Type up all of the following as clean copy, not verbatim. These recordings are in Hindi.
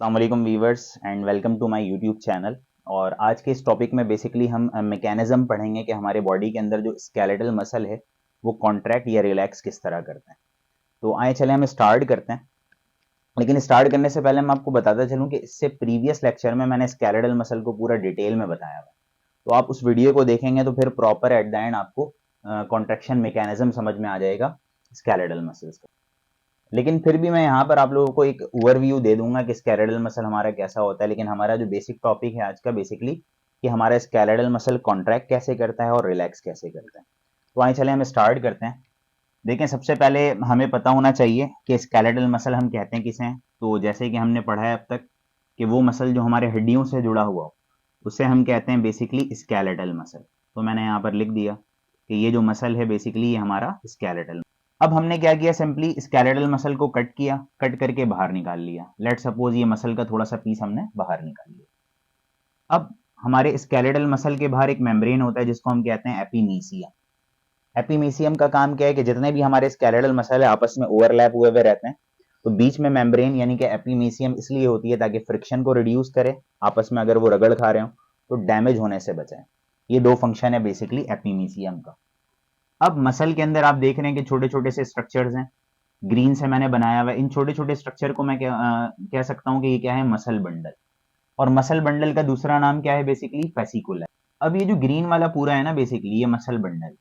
अस्सलाम वालेकुम viewers and welcome to my YouTube channel. और आज के इस टॉपिक में बेसिकली हम मैकेनिज्म पढ़ेंगे कि हमारे बॉडी के अंदर जो स्केलेटल मसल है वो कॉन्ट्रैक्ट या रिलैक्स किस तरह करते हैं। तो आए चले हम स्टार्ट करते हैं। लेकिन स्टार्ट करने से पहले मैं आपको बताता चलूं कि इससे प्रीवियस लेक्चर में मैंने स्केलेटल मसल को पूरा डिटेल में बताया हुआ है। तो आप उस वीडियो को देखेंगे तो फिर प्रॉपर एट द एंड आपको कॉन्ट्रैक्शन मैकेनिज्म समझ में आ जाएगा स्केलेटल मसल्स का। लेकिन फिर भी मैं यहाँ पर आप लोगों को एक ओवरव्यू दे दूंगा कि स्केलेटल मसल हमारा कैसा होता है। लेकिन हमारा जो बेसिक टॉपिक है आज का बेसिकली कि हमारा स्केलेटल मसल कॉन्ट्रैक्ट कैसे करता है और रिलैक्स कैसे करता है। तो आइए चले हम स्टार्ट करते हैं। देखें, सबसे पहले हमें पता होना चाहिए कि स्केलेटल मसल हम कहते हैं किसे हैं। तो जैसे कि हमने पढ़ा है अब तक कि वो मसल जो हमारे हड्डियों से जुड़ा हुआ हो उसे हम कहते हैं बेसिकली स्केलेटल मसल। तो मैंने यहाँ पर लिख दिया कि ये जो मसल है बेसिकली ये हमारा स्केलेटल। अब हमने क्या किया, सिंपली स्केलेटल मसल को कट किया, कट करके बाहर निकाल लिया। लेट सपोज ये मसल का थोड़ा सा पीस हमने बाहर निकाल लिया। अब हमारे स्केलेटल मसल के बाहर एक मेम्ब्रेन होता है जिसको हम कहते हैं एपिमीसियम। एपिमीसियम का काम क्या है कि जितने भी हमारे स्केलेटल मसल है आपस में ओवरलैप हुए हुए रहते हैं। तो बीच में मेम्ब्रेन यानी कि एपिमीसियम इसलिए होती है ताकि फ्रिक्शन को रिड्यूस करे, आपस में अगर वो रगड़ खा रहे हो तो डैमेज होने से बचाए। ये दो फंक्शन है बेसिकली एपिमीसियम का। अब मसल के अंदर आप देख रहे हैं कि छोटे छोटे से स्ट्रक्चर्स हैं, ग्रीन से मैंने बनाया हुआ है। इन छोटे छोटे स्ट्रक्चर को मैं कह सकता हूं कि ये क्या है, मसल बंडल। और मसल बंडल का दूसरा नाम क्या है, बेसिकली फेसिकुला। अब ये जो ग्रीन वाला पूरा है ना बेसिकली ये मसल बंडल।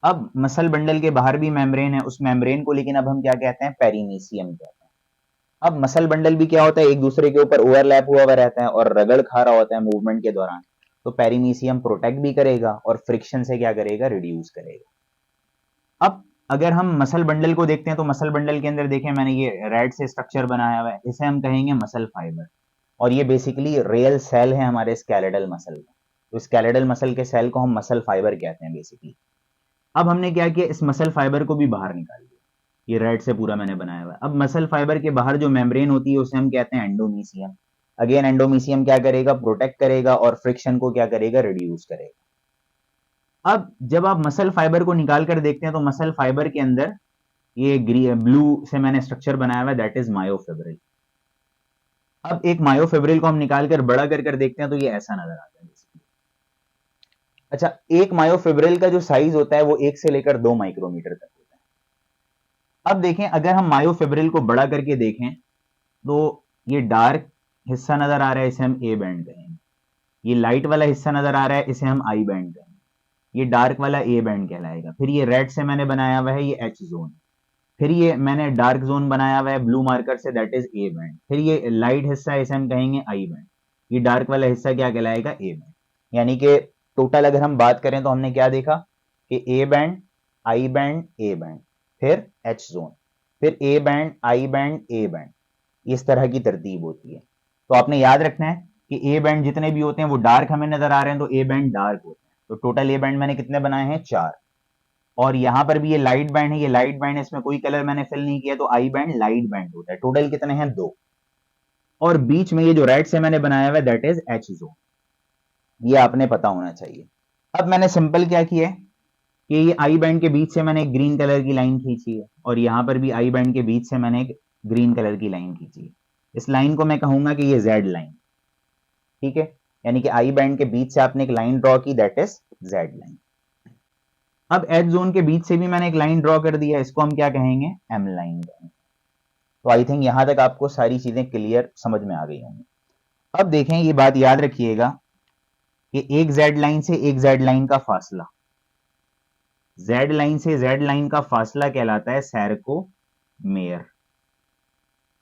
अब मसल बंडल के बाहर भी मेम्ब्रेन है, उस मेम्ब्रेन को लेकिन अब हम क्या कहते हैं, पेरीमीसियम कहते हैं। अब मसल बंडल भी क्या होता है, एक दूसरे के ऊपर ओवरलैप हुआ हुआ रहता है और रगड़ खा रहा होता है मूवमेंट के दौरान। तो पेरीमीसियम प्रोटेक्ट भी करेगा और फ्रिक्शन से क्या करेगा, रिड्यूस करेगा। अब अगर हम मसल बंडल को देखते हैं तो मसल बंडल के अंदर देखें मैंने ये रेड से स्ट्रक्चर बनाया हुआ है, इसे हम कहेंगे मसल फाइबर। और ये बेसिकली रियल सेल है हमारे स्केलेटल मसल का। तो स्केलेटल मसल के सेल को हम मसल फाइबर कहते हैं बेसिकली। अब हमने क्या किया, इस मसल फाइबर को भी बाहर निकाल दिया। ये रेड से पूरा मैंने बनाया हुआ है। अब मसल फाइबर के बाहर जो मेम्ब्रेन होती है उसे हम कहते हैं एंडोमीसियम। अगेन एंडोमीसियम क्या करेगा, प्रोटेक्ट करेगा और फ्रिक्शन को क्या करेगा, रिड्यूस करेगा। अब जब आप मसल फाइबर को निकाल कर देखते हैं तो मसल फाइबर के अंदर ये ब्लू से मैंने स्ट्रक्चर बनाया हुआ है, दैट इज मायोफिब्रिल। अब एक मायोफिब्रिल को हम निकाल कर बड़ा कर देखते हैं तो ये ऐसा नजर आता है बेसिकली। अच्छा, एक मायोफिब्रिल का जो साइज होता है वो 1 से लेकर 2 माइक्रोमीटर तक होता है। अब देखें, अगर हम मायोफिब्रिल को बड़ा करके देखें तो ये डार्क हिस्सा नजर आ रहा है, इसे हम ए बैंड कहेंगे। ये लाइट वाला हिस्सा नजर आ रहा है, इसे हम आई बैंड कहेंगे। ये डार्क वाला ए बैंड कहलाएगा। फिर ये रेड से मैंने बनाया हुआ है, ये एच जोन। फिर ये मैंने डार्क जोन बनाया हुआ है ब्लू मार्कर से, दैट इज ए बैंड। फिर ये लाइट हिस्सा इसे हम कहेंगे आई बैंड। ये डार्क वाला हिस्सा क्या कहलाएगा, ए बैंड। यानी कि टोटल अगर हम बात करें तो हमने क्या देखा कि A band, I band, A band, फिर एच जोन, फिर A band, I band, A band. इस तरह की तरतीब होती है। तो आपने याद रखना है कि ए बैंड जितने भी होते हैं वो डार्क हमें नजर आ रहे हैं, तो ए बैंड डार्क होते हैं। तो टोटल ए बैंड मैंने कितने बनाए हैं, 4। और यहां पर भी ये लाइट बैंड है, ये लाइट बैंड है, इसमें कोई कलर मैंने फिल नहीं किया, तो आई बैंड लाइट बैंड होता है। टोटल कितने हैं, 2। और बीच में ये जो रेड से मैंने बनाया हुआ है दैट इज एच जोन। ये आपने पता होना चाहिए। अब मैंने सिंपल क्या किया है कि ये आई बैंड के बीच से मैंने एक ग्रीन कलर की लाइन खींची है और यहां पर भी आई बैंड के बीच से मैंने एक ग्रीन कलर की लाइन खींची है। इस लाइन को मैं कहूंगा कि ये जेड लाइन, ठीक है। यानी कि आई बैंड के बीच से आपने एक लाइन ड्रॉ की, दैट इज जेड लाइन। अब एच जोन के बीच से भी मैंने एक लाइन ड्रॉ कर दिया, इसको हम क्या कहेंगे, एम लाइन कहेंगे। तो आई थिंक यहां तक आपको सारी चीजें क्लियर समझ में आ गई होंगी। अब देखें, ये बात याद रखिएगा कि एक जेड लाइन से एक जेड लाइन का फासला, जेड लाइन से जेड लाइन का फासला कहलाता है सैरकोमेयर।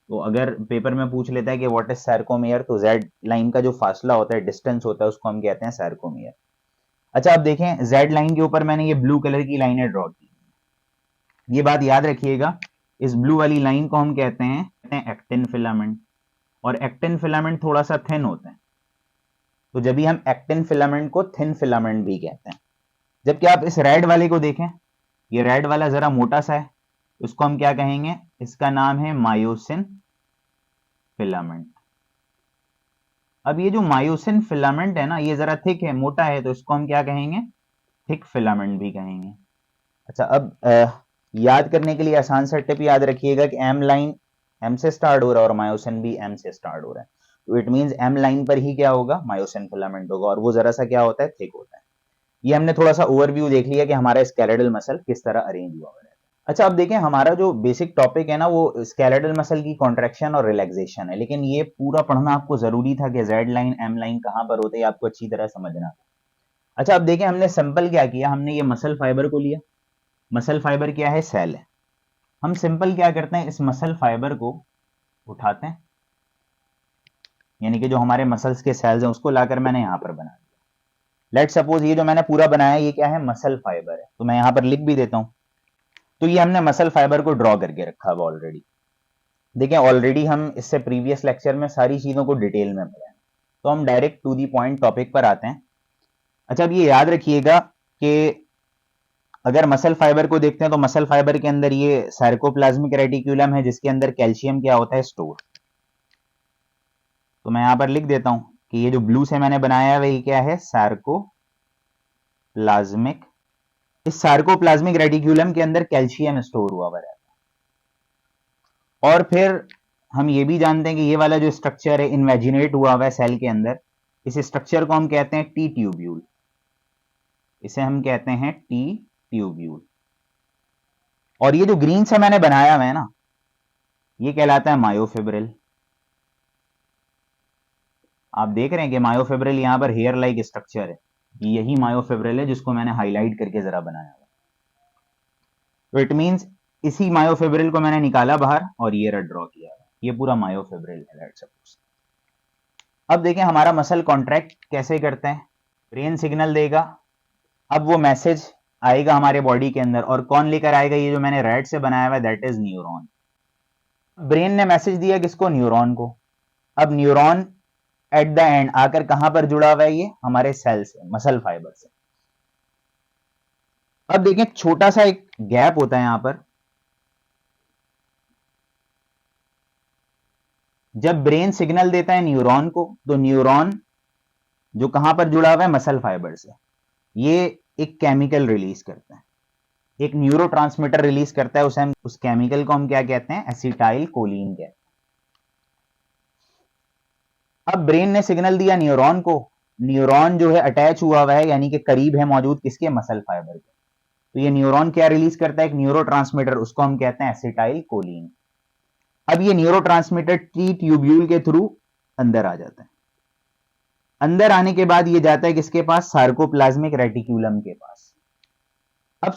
तो अगर पेपर में पूछ लेता है कि व्हाट इज सैरकोमेयर, तो जेड लाइन का जो फासला होता है, डिस्टेंस होता है, उसको हम कहते हैं सैरकोमेयर। अच्छा, अब देखें, जेड लाइन के ऊपर मैंने ये ब्लू कलर की लाइनें ड्रॉ की। ये बात याद रखिएगा, इस ब्लू वाली लाइन को हम कहते हैं एक्टिन फिलामेंट। और एक्टिन फिलामेंट थोड़ा सा थिन होता है, तो जब भी हम एक्टिन फिलामेंट को थिन फिलामेंट भी कहते हैं। जबकि आप इस रेड वाले को देखें, ये रेड वाला जरा मोटा सा है, उसको हम क्या कहेंगे, इसका नाम है मायोसिन फिलामेंट। अब ये जो मायोसिन फिलामेंट है ना, ये जरा थिक है, मोटा है, तो इसको हम क्या कहेंगे, थिक फिलामेंट भी कहेंगे। अच्छा, अब याद करने के लिए आसान सा टिप याद रखिएगा कि एम लाइन एम से स्टार्ट हो रहा है और मायोसिन भी एम से स्टार्ट हो रहा है, तो इट मींस एम लाइन पर ही क्या होगा, मायोसिन फिलामेंट होगा, और वो जरा सा क्या होता है, थिक होता है। ये हमने थोड़ा सा ओवरव्यू देख लिया कि हमारा स्केलेटल मसल किस तरह अरेंज हुआ है। अच्छा, अब देखें हमारा जो बेसिक टॉपिक है ना वो स्केलेटल मसल की कॉन्ट्रैक्शन और रिलैक्सेशन है, लेकिन ये पूरा पढ़ना आपको जरूरी था कि जेड लाइन एम लाइन कहां पर होते हैं आपको अच्छी तरह समझना। अच्छा, अब देखें हमने सिंपल क्या किया, हमने ये मसल फाइबर को लिया। मसल फाइबर क्या है, सेल है। हम सिंपल क्या करते हैं, इस मसल फाइबर को उठाते हैं, यानी कि जो हमारे मसल्स के सेल्स हैं उसको लाकर मैंने यहां पर बना दिया। लेट सपोज ये जो मैंने पूरा बनाया ये क्या है, मसल फाइबर है, तो मैं यहां पर लिख भी देता हूं। तो ये हमने मसल फाइबर को ड्रॉ करके रखा हुआ ऑलरेडी। देखिए ऑलरेडी हम इससे प्रीवियस लेक्चर में सारी चीजों को डिटेल में पढ़ा है, तो हम direct to the point topic पर आते हैं। अच्छा, अब ये याद रखिएगा कि अगर मसल फाइबर को देखते हैं तो मसल फाइबर के अंदर ये सार्कोप्लाज्मिक रेटिक्यूलम है जिसके अंदर कैल्शियम क्या होता है, स्टोर। तो मैं यहां पर लिख देता हूं कि ये जो ब्लू से मैंने बनाया है वही क्या है, सार्कोप्लाज्मिक। इस सार्कोप्लाज्मिक रेटिक्यूलम के अंदर कैल्शियम स्टोर हुआ रहता है। और फिर हम ये भी जानते हैं कि ये वाला जो स्ट्रक्चर है इन्वेजिनेट हुआ हुआ है सेल के अंदर, इस स्ट्रक्चर को हम कहते हैं टी ट्यूब्यूल। इसे हम कहते हैं टी ट्यूब्यूल। और ये जो ग्रीन से मैंने बनाया हुआ है ना, ये कहलाता है मायोफिब्रिल। आप देख रहे हैं कि मायोफिब्रिल यहां पर हेयर लाइक स्ट्रक्चर है, यही मायोफिब्रिल है जिसको मैंने हाईलाइट करके जरा बनाया हुआ। तो इट मींस इसी मायोफिब्रिल को मैंने निकाला बाहर और ये ड्रॉ किया, ये पूरा मायोफिब्रिल है। लेट्स सपोज अब देखें हमारा मसल कॉन्ट्रैक्ट कैसे करते हैं, ब्रेन सिग्नल देगा, अब वो मैसेज आएगा हमारे बॉडी के अंदर, और कौन लेकर आएगा, ये जो मैंने रेड से बनाया हुआ है दैट इज न्यूरॉन। ब्रेन ने मैसेज दिया किसको, न्यूरॉन को। अब न्यूरॉन एट द एंड आकर कहां पर जुड़ा हुआ है, ये हमारे सेल से, मसल फाइबर से। अब देखें छोटा सा एक गैप होता है यहां पर, जब ब्रेन सिग्नल देता है न्यूरॉन को तो न्यूरॉन जो कहां पर जुड़ा हुआ है, मसल फाइबर से, ये एक केमिकल रिलीज करता है, एक न्यूरोट्रांसमीटर रिलीज करता है, उसे हम, उस केमिकल को हम क्या कहते हैं, एसिटाइल कोलिन कहते हैं। अब ब्रेन ने सिग्नल दिया न्यूरॉन को, न्यूरॉन जो है अटैच हुआ हुआ है यानी कि करीब है मौजूद किसके, मसल फाइबर के, तो ये न्यूरॉन क्या रिलीज करता है, एक न्यूरोट्रांसमीटर, उसको हम कहते हैं एसिटाइल कोलिन। अब ये न्यूरोट्रांसमीटर टी ट्यूब्यूल के थ्रू अंदर आ जाता है। अंदर आने के बाद ये जाता है किसके पास, सार्कोप्लाज्मिक रेटिक्यूलम के पास। अब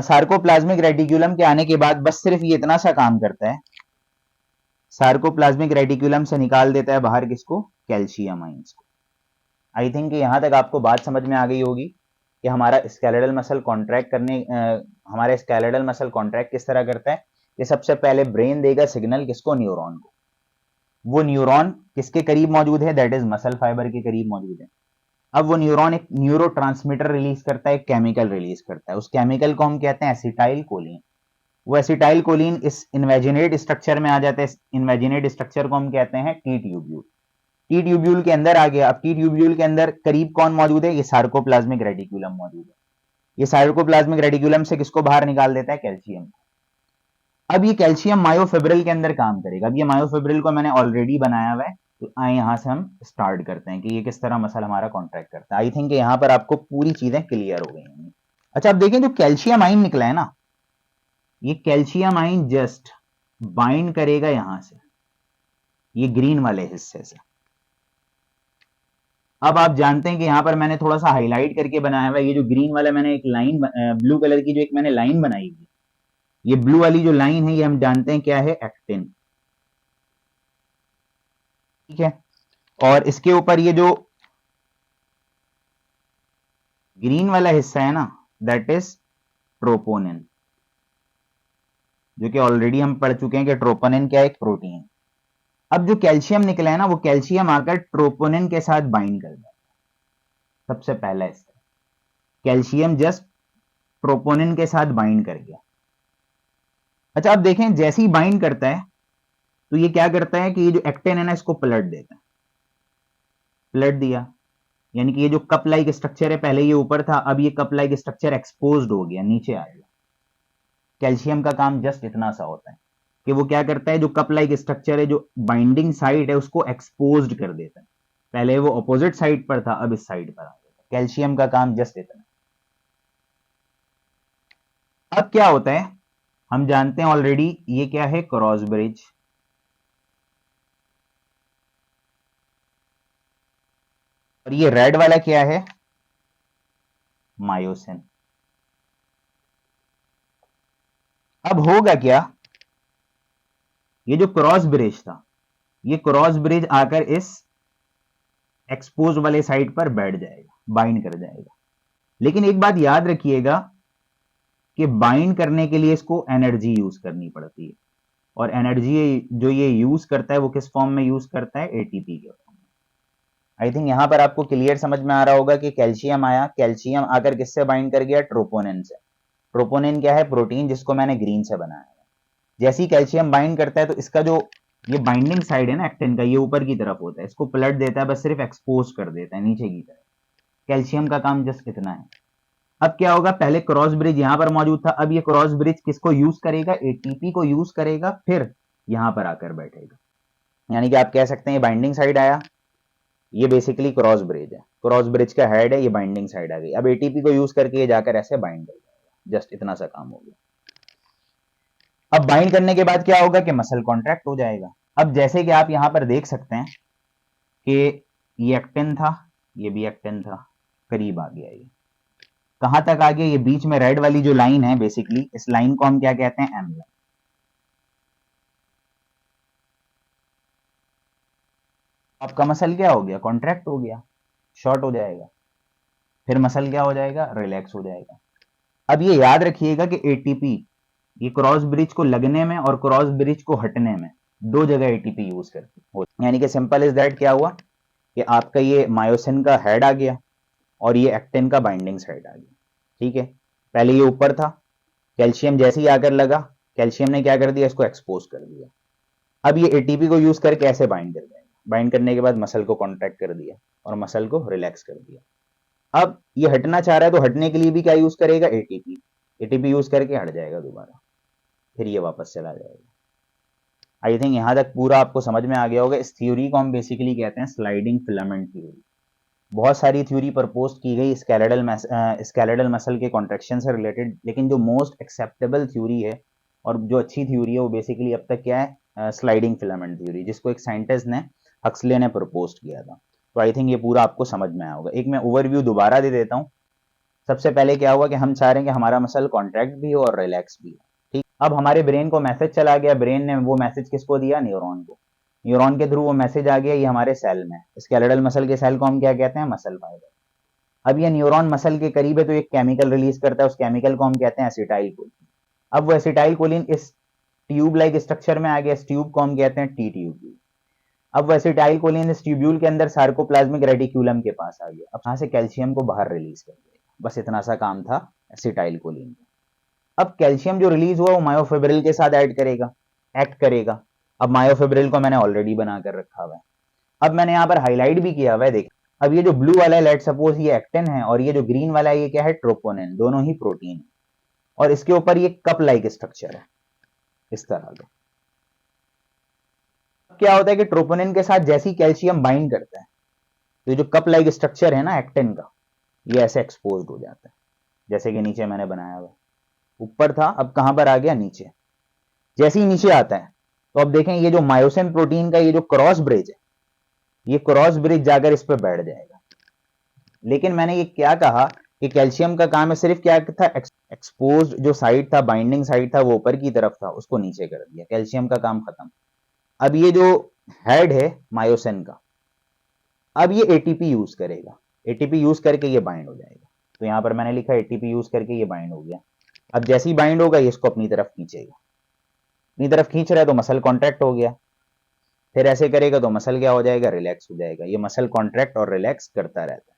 सार्कोप्लाज्मिक रेटिक्यूलम के आने के बाद बस सिर्फ ये इतना सा काम करता है, सार्कोप्लाज्मिक रेटिक्यूलम से निकाल देता है बाहर किसको, कैल्शियम आइंस को। आई थिंक यहां तक आपको बात समझ में आ गई होगी कि हमारा स्केलेटल मसल कॉन्ट्रैक्ट हमारा स्केलेटल मसल कॉन्ट्रैक्ट किस तरह करता है। कि सबसे पहले ब्रेन देगा सिग्नल किसको, न्यूरॉन को। वो न्यूरॉन किसके करीब मौजूद है, दैट इज मसल फाइबर के करीब मौजूद है। अब वो न्यूरॉन एक न्यूरोट्रांसमीटर रिलीज करता है, एक केमिकल रिलीज करता है, उस केमिकल को हम कहते हैं एसिटाइल कोलिन। वो एसिटाइल कोलिन इस इन्वेजिनेट स्ट्रक्चर में आ जाता है, इन्वेजिनेट स्ट्रक्चर को हम कहते हैं टी ट्यूब्यूल। टी ट्यूब्यूल के अंदर आ गया। अब टी ट्यूब्यूल के अंदर करीब कौन मौजूद है, ये सार्कोप्लाज्मिक रेटिक्यूलम मौजूद है। ये सार्कोप्लाज्मिक रेटिक्यूलम से किसको बाहर निकाल देता है, कैल्शियम। अब ये कैल्शियम मायोफिब्रिल के अंदर काम करेगा। अब ये मायोफिब्रिल को मैंने ऑलरेडी बनाया हुआ है, तो आए यहां से हम स्टार्ट करते हैं कि ये किस तरह मसल हमारा कॉन्ट्रैक्ट करता है। आई थिंक यहां पर आपको पूरी चीजें क्लियर हो गई होंगी। अच्छा, अब देखें जो कैल्शियम आइन निकला है ना, ये कैल्शियम आइन जस्ट बाइंड करेगा यहां से, ये ग्रीन वाले हिस्से से। अब आप जानते हैं कि यहां पर मैंने थोड़ा सा हाईलाइट करके बनाया हुआ है, ये जो ग्रीन वाला मैंने एक लाइन, ब्लू कलर की जो एक मैंने लाइन बनाई हुई, ये ब्लू वाली जो लाइन है ये हम जानते हैं क्या है, एक्टिन। ठीक है, और इसके ऊपर ये जो ग्रीन वाला हिस्सा है ना, दैट इज ट्रोपोनिन, जो कि ऑलरेडी हम पढ़ चुके हैं कि ट्रोपोनिन क्या है, एक प्रोटीन। अब जो कैल्शियम निकला है ना, वो कैल्शियम आकर ट्रोपोनिन के साथ बाइंड कर जाता है। सबसे पहला हिस्सा कैल्शियम जस्ट ट्रोपोनिन के साथ बाइंड कर गया। अच्छा, अब देखें जैसे ही बाइंड करता है तो ये क्या करता है कि ये जो एक्टिन है ना, इसको पलट देता है। पलट दिया यानी कि ये जो कप लाइक स्ट्रक्चर है, पहले ये ऊपर था, अब ये कप लाइक स्ट्रक्चर एक्सपोज्ड हो गया, नीचे आ गया। कैल्शियम का काम जस्ट इतना सा होता है। कि वो क्या करता है, जो कप लाइक स्ट्रक्चर है, जो बाइंडिंग साइड है, उसको एक्सपोज्ड कर देता है। पहले वो अपोजिट साइड पर था, अब इस साइड पर आ गया। कैल्शियम का काम जस्ट इतना। अब क्या होता है, हम जानते हैं ऑलरेडी, ये क्या है, क्रॉस ब्रिज। और ये रेड वाला क्या है, मायोसिन। अब होगा क्या, ये जो क्रॉस ब्रिज था, ये क्रॉस ब्रिज आकर इस एक्सपोज वाले साइड पर बैठ जाएगा, बाइंड कर जाएगा। लेकिन एक बात याद रखिएगा कि बाइंड करने के लिए इसको एनर्जी यूज करनी पड़ती है, और एनर्जी जो ये यूज करता है वो किस फॉर्म में यूज करता है, एटीपी के फॉर्म में। आई थिंक यहां पर आपको क्लियर समझ में आ रहा होगा कि कैल्शियम आया, कैल्शियम आकर किससे बाइंड कर गया, ट्रोपोनिन से। ट्रोपोनिन क्या है, प्रोटीन, जिसको मैंने ग्रीन से बनाया है। जैसे ही कैल्शियम बाइंड करता है तो इसका जो ये बाइंडिंग साइड है ना एक्टिन का, ये ऊपर की तरफ होता है, इसको पलट देता है, बस सिर्फ एक्सपोज कर देता है नीचे की तरफ। कैल्शियम का काम जस्ट इतना है। अब क्या होगा, पहले क्रॉस ब्रिज यहां पर मौजूद था, अब ये क्रॉस ब्रिज किसको यूज करेगा, एटीपी को यूज करेगा, फिर यहां पर आकर बैठेगा। यानी कि आप कह सकते हैं ये बाइंडिंग साइड आया, ये बेसिकली क्रॉस ब्रिज है, क्रॉस ब्रिज का हेड है, ये बाइंडिंग साइड आ गई। अब एटीपी को यूज करके ये जाकर ऐसे बाइंड कर जाएगा, जस्ट इतना सा काम हो गया। अब बाइंड करने के बाद क्या होगा कि मसल कॉन्ट्रैक्ट हो जाएगा। अब जैसे कि आप यहां पर देख सकते हैं कि ये एक्टिन था, ये भी एक्टिन था, करीब आ गया। ये कहां तक आ गया, ये बीच में रेड वाली जो लाइन है, बेसिकली इस लाइन को हम क्या कहते हैं, एम लाइन। आपका मसल क्या हो गया, कॉन्ट्रैक्ट हो गया, शॉर्ट हो जाएगा। फिर मसल क्या हो जाएगा, रिलैक्स हो जाएगा। अब ये याद रखिएगा कि एटीपी, ये क्रॉस ब्रिज को लगने में और क्रॉस ब्रिज को हटने में दो जगह एटीपी यूज करती है। यानी कि सिंपल इज दैट, क्या हुआ कि आपका ये मायोसिन का हेड आ गया और ये एक्टिन का बाइंडिंग साइड आ गया। ठीक है, पहले ये ऊपर था, कैल्शियम जैसे ही आकर लगा, कैल्शियम ने क्या कर दिया, इसको एक्सपोज कर दिया। अब ये एटीपी को यूज करके ऐसे बाइंड कर जाएगा, बाइंड करने के बाद मसल को कॉन्ट्रैक्ट कर दिया और मसल को रिलैक्स कर दिया। अब ये हटना चाह रहा है तो हटने के लिए भी क्या यूज करेगा, एटीपी। एटीपी यूज करके हट जाएगा दोबारा, फिर ये वापस चला जाएगा। आई थिंक यहां तक पूरा आपको समझ में आ गया होगा। इस थ्योरी को हम बेसिकली कहते हैं स्लाइडिंग फिलामेंट थ्योरी। बहुत सारी थ्योरी प्रपोज की गई स्केलेटल मसल के कॉन्ट्रेक्शन से रिलेटेड, लेकिन जो मोस्ट एक्सेप्टेबल थ्योरी है और जो अच्छी थ्योरी है वो बेसिकली अब तक क्या है, स्लाइडिंग फिलामेंट थ्योरी, जिसको एक साइंटिस्ट ने, हक्सले ने प्रपोज किया था। तो आई थिंक ये पूरा आपको समझ में आया होगा। एक मैं ओवरव्यू दोबारा दे देता हूँ। सबसे पहले क्या हुआ कि हम चाह रहे हैं कि हमारा मसल कॉन्ट्रैक्ट भी हो और रिलैक्स भी हो। ठीक, अब हमारे ब्रेन को मैसेज चला गया, ब्रेन ने वो मैसेज किसको दिया, न्यूरॉन को। न्यूरॉन के थ्रू वो मैसेज आ गया, ये हमारे सेल में, स्केलेटल मसल के सेल को हम क्या कहते हैं, मसल फाइबर। अब ये न्यूरॉन मसल के करीब है तो एक केमिकल रिलीज करता है, उस केमिकल को हम कहते हैं एसिटाइल कोलिन। अब वो एसिटाइल कोलिन इस ट्यूब लाइक स्ट्रक्चर में आ गया, इस ट्यूब को हम कहते हैं टी ट्यूब। अब वो एसिटाइल कोलिन इस ट्यूब्यूल के अंदर सार्कोप्लाज्मिक रेटिक्यूलम के पास आ गया, अब यहां से कैल्शियम को बाहर रिलीज कर देगा। बस इतना सा काम था एसिटाइल कोलिन का। अब कैल्शियम जो रिलीज हुआ वो मायोफिब्रिल के साथ ऐड करेगा, एक्ट करेगा। अब मायोफिब्रिल को मैंने ऑलरेडी बनाकर रखा हुआ है, अब मैंने यहां पर हाईलाइट भी किया हुआ है, देखिए। अब ये जो ब्लू वाला है, लेट सपोज ये एक्टिन है, और ये जो ग्रीन वाला है ये क्या है, ट्रोपोनिन, दोनों ही प्रोटीन है। और इसके ऊपर ये कप लाइक स्ट्रक्चर है इस तरह का। क्या होता है कि ट्रोपोनिन के साथ जैसे ही कैल्शियम बाइंड करता है तो ये जो कप लाइक स्ट्रक्चर है ना एक्टिन का, ये ऐसे एक्सपोज हो जाता है, जैसे कि नीचे मैंने बनाया हुआ। ऊपर था, अब कहां पर आ गया, नीचे। जैसे ही नीचे आता है तो अब देखें ये जो मायोसिन प्रोटीन का ये जो क्रॉस ब्रिज है, ये क्रॉस ब्रिज जाकर इस पर बैठ जाएगा। लेकिन मैंने ये क्या कहा कि कैल्शियम का काम है सिर्फ क्या था, एक्सपोज जो साइड था, बाइंडिंग साइड था, वो ऊपर की तरफ था, उसको नीचे कर दिया, कैल्शियम का काम खत्म। अब ये जो हेड है मायोसिन का, अब ये एटीपी यूज करेगा, एटीपी यूज करके ये बाइंड हो जाएगा। तो यहां पर मैंने लिखा एटीपी यूज करके ये बाइंड हो गया। अब जैसे ही बाइंड होगा ये इसको अपनी तरफ खींचेगा, अपनी तरफ खींच रहा है तो मसल कॉन्ट्रैक्ट हो गया, फिर ऐसे करेगा तो मसल क्या हो जाएगा, रिलैक्स हो जाएगा। ये मसल कॉन्ट्रैक्ट और रिलैक्स करता रहता है।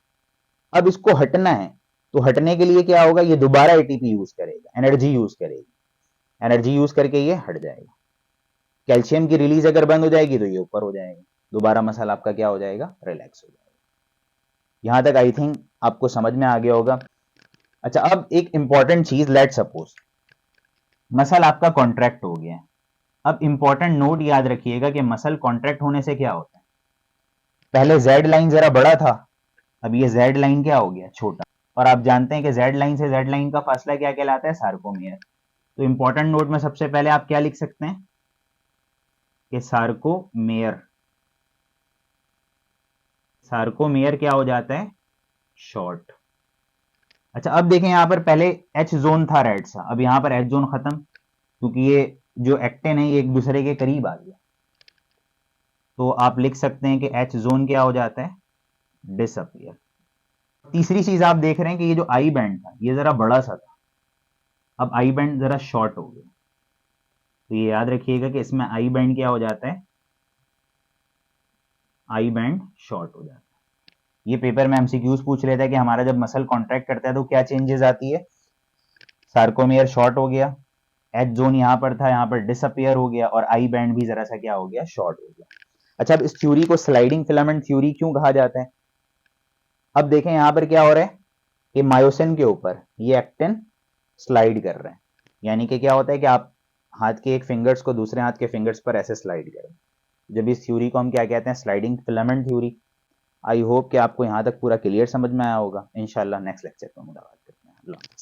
अब इसको हटना है तो हटने के लिए क्या होगा, ये दोबारा एटीपी यूज करेगा, एनर्जी यूज करेगी, एनर्जी यूज करके ये हट जाएगा। कैल्शियम की रिलीज अगर बंद हो जाएगी तो ये ऊपर हो जाएगा, दोबारा मसल आपका क्या हो जाएगा, रिलैक्स हो जाएगा। यहां तक आई थिंक आपको समझ में आ गया होगा। अच्छा, अब एक इंपॉर्टेंट चीज, लेट सपोज मसल आपका कॉन्ट्रैक्ट हो गया है, अब इंपॉर्टेंट नोट याद रखिएगा कि मसल कॉन्ट्रैक्ट होने से क्या होता है, पहले जेड लाइन जरा बड़ा था, अब ये जेड लाइन क्या हो गया, छोटा। और आप जानते हैं कि जेड लाइन से जेड लाइन का फासला क्या कहलाता है, सार्कोमियर। तो इंपॉर्टेंट नोट में सबसे पहले आप क्या लिख सकते हैं कि सार्कोमेयर, सार्कोमेयर क्या हो जाता है, शॉर्ट। अच्छा अब देखें यहां पर पहले एच जोन था रेड सा, अब यहां पर एच जोन खत्म, क्योंकि ये जो एक्टिन है ये एक दूसरे के करीब आ गया। तो आप लिख सकते हैं कि एच जोन क्या हो जाता है, डिसअपियर। तीसरी चीज आप देख रहे हैं कि ये जो आई बैंड था ये जरा बड़ा सा था, अब आई बैंड जरा शॉर्ट हो गया। तो ये याद रखिएगा कि इसमें आई बैंड क्या हो जाता है, आई बैंड शॉर्ट हो जाता है। ये पेपर में एमसीक्यूज पूछ रहे थे कि हमारा जब मसल कॉन्ट्रैक्ट करता है तो क्या चेंजेस आती है, सार्कोमेयर शॉर्ट हो गया, एच जोन यहां पर था यहां पर डिसअपियर हो गया, और आई बैंड भी जरा सा क्या हो गया, शॉर्ट हो गया। अच्छा अब इस थ्योरी को स्लाइडिंग फिलामेंट थ्योरी क्यों कहा जाता है, अब देखें यहां पर क्या हो रहा है कि मायोसिन के ऊपर ये एक्टिन स्लाइड कर रहे हैं, यानी कि क्या होता है कि आप हाथ के एक फिंगर्स को दूसरे हाथ के फिंगर्स पर ऐसे स्लाइड करें, जब इस थ्योरी को हम क्या कहते हैं, sliding filament theory. I hope कि आपको यहां तक पूरा क्लियर समझ में आया होगा। इंशाल्लाह नेक्स्ट लेक्चर पर मुलाकात करते हैं। अल्लाह हाफ़िज़।